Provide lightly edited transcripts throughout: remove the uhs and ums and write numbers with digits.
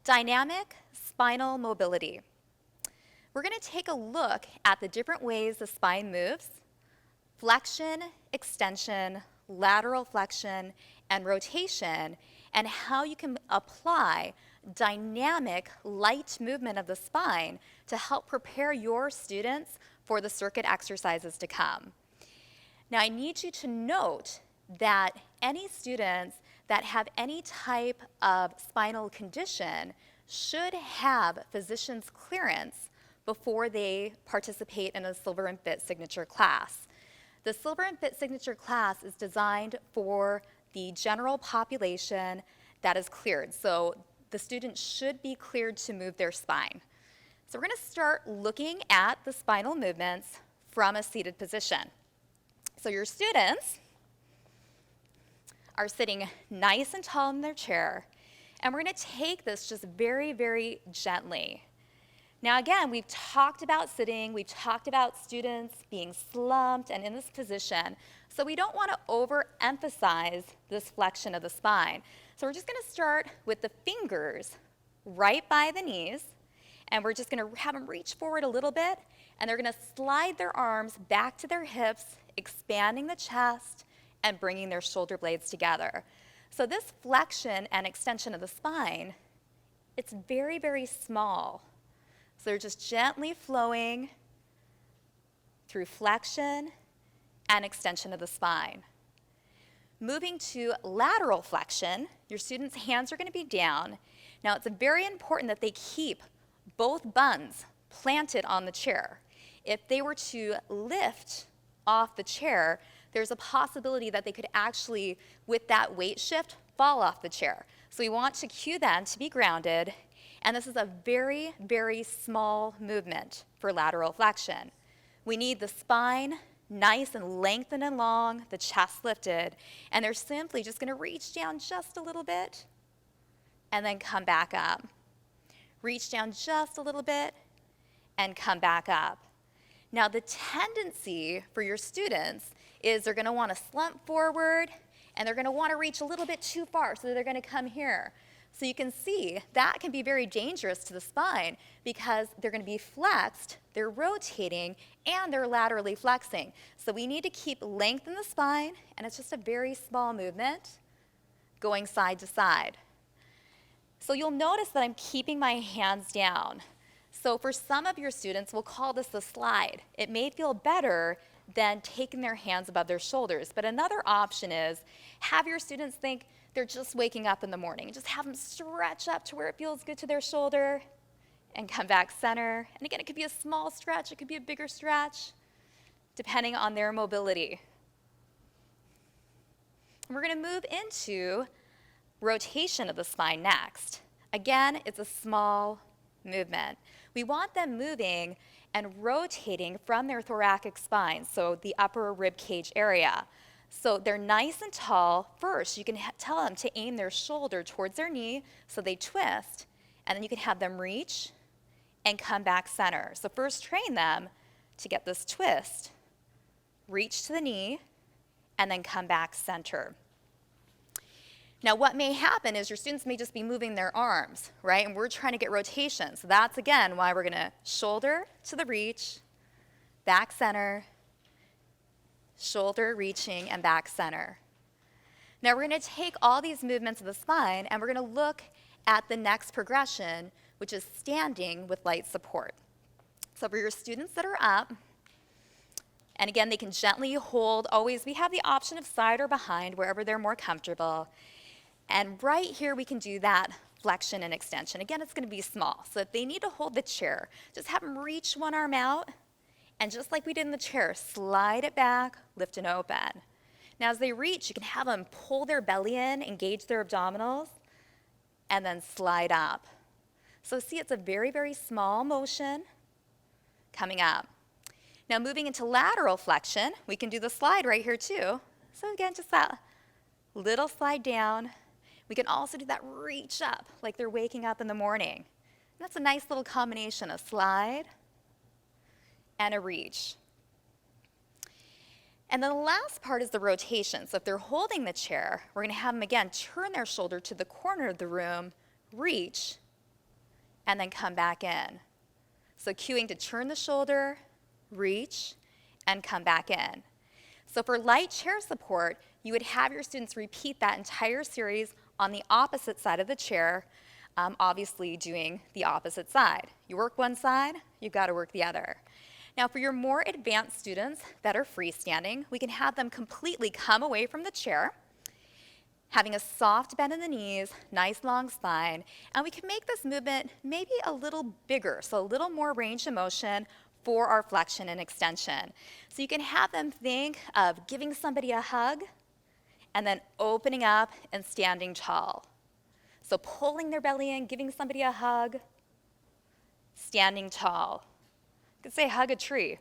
Dynamic spinal mobility. We're going to take a look at the different ways the spine moves: flexion, extension, lateral flexion, and rotation, and how you can apply dynamic, light movement of the spine to help prepare your students for the circuit exercises to come. Now, I need you to note that any students that have any type of spinal condition should have physician's clearance before they participate in a Silver and Fit signature class. The Silver and Fit signature class is designed for the general population that is cleared. So the student should be cleared to move their spine. So we're going to start looking at the spinal movements from a seated position. So your students are sitting nice and tall in their chair, and we're going to take this just very, very gently. Now again, we've talked about sitting, we've talked about students being slumped and in this position, so we don't want to overemphasize this flexion of the spine. So we're just going to start with the fingers right by the knees, and we're just going to have them reach forward a little bit, and they're going to slide their arms back to their hips, expanding the chest and bringing their shoulder blades together. So this flexion and extension of the spine, it's very, very small. So they're just gently flowing through flexion and extension of the spine. Moving to lateral flexion, your students' hands are going to be down. Now it's very important that they keep both buns planted on the chair. If they were to lift off the chair, there's a possibility that they could actually, with that weight shift, fall off the chair. So we want to cue them to be grounded, and this is a very, very small movement for lateral flexion. We need the spine nice and lengthened and long, the chest lifted, and they're simply just going to reach down just a little bit and then come back up. Reach down just a little bit and come back up. Now the tendency for your students is they're going to want to slump forward and they're going to want to reach a little bit too far, so they're going to come here. So you can see that can be very dangerous to the spine because they're going to be flexed, they're rotating, and they're laterally flexing. So we need to keep length in the spine, and it's just a very small movement going side to side. So you'll notice that I'm keeping my hands down. So for some of your students, we'll call this a slide. It may feel better than taking their hands above their shoulders, but another option is have your students think they're just waking up in the morning. Just have them stretch up to where it feels good to their shoulder and come back center. And again, it could be a small stretch, it could be a bigger stretch, depending on their mobility. We're going to move into rotation of the spine next. Again, it's a small movement. We want them moving and rotating from their thoracic spine, so the upper rib cage area. So they're nice and tall. First, you can tell them to aim their shoulder towards their knee so they twist, and then you can have them reach and come back center. So first train them to get this twist, reach to the knee, and then come back center. Now what may happen is your students may just be moving their arms, right? And we're trying to get rotation. So that's again why we're going to shoulder to the reach, back center, shoulder reaching, and back center. Now we're going to take all these movements of the spine and we're going to look at the next progression, which is standing with light support. So for your students that are up, and again, they can gently hold, always, we have the option of side or behind, wherever they're more comfortable. And right here, we can do that flexion and extension. Again, it's going to be small. So if they need to hold the chair, just have them reach one arm out, and just like we did in the chair, slide it back, lift and open. Now as they reach, you can have them pull their belly in, engage their abdominals, and then slide up. So see, it's a very, very small motion coming up. Now moving into lateral flexion, we can do the slide right here too. So again, just that little slide down. We can also do that reach up, like they're waking up in the morning. And that's a nice little combination of slide and a reach. And then the last part is the rotation. So if they're holding the chair, we're going to have them again turn their shoulder to the corner of the room, reach, and then come back in. So cueing to turn the shoulder, reach, and come back in. So for light chair support, you would have your students repeat that entire series on the opposite side of the chair, obviously doing the opposite side. You work one side, you've got to work the other. Now for your more advanced students that are freestanding, we can have them completely come away from the chair, having a soft bend in the knees, nice long spine, and we can make this movement maybe a little bigger, so a little more range of motion for our flexion and extension. So you can have them think of giving somebody a hug and then opening up and standing tall. So pulling their belly in, giving somebody a hug, standing tall. You could say hug a tree,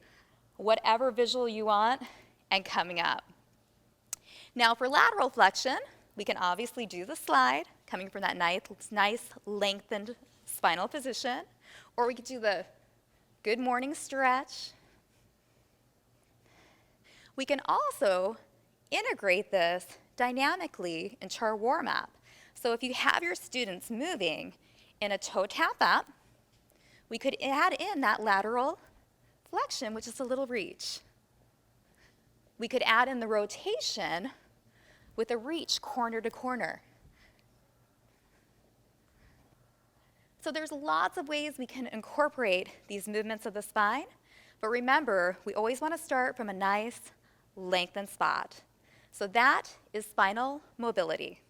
whatever visual you want, and coming up. Now for lateral flexion, we can obviously do the slide, coming from that nice lengthened spinal position, or we could do the good morning stretch. We can also integrate this dynamically into our warm-up. So if you have your students moving in a toe tap up, we could add in that lateral flexion, which is a little reach. We could add in the rotation with a reach corner to corner. So there's lots of ways we can incorporate these movements of the spine, but remember, we always want to start from a nice lengthened spot. So that is spinal mobility.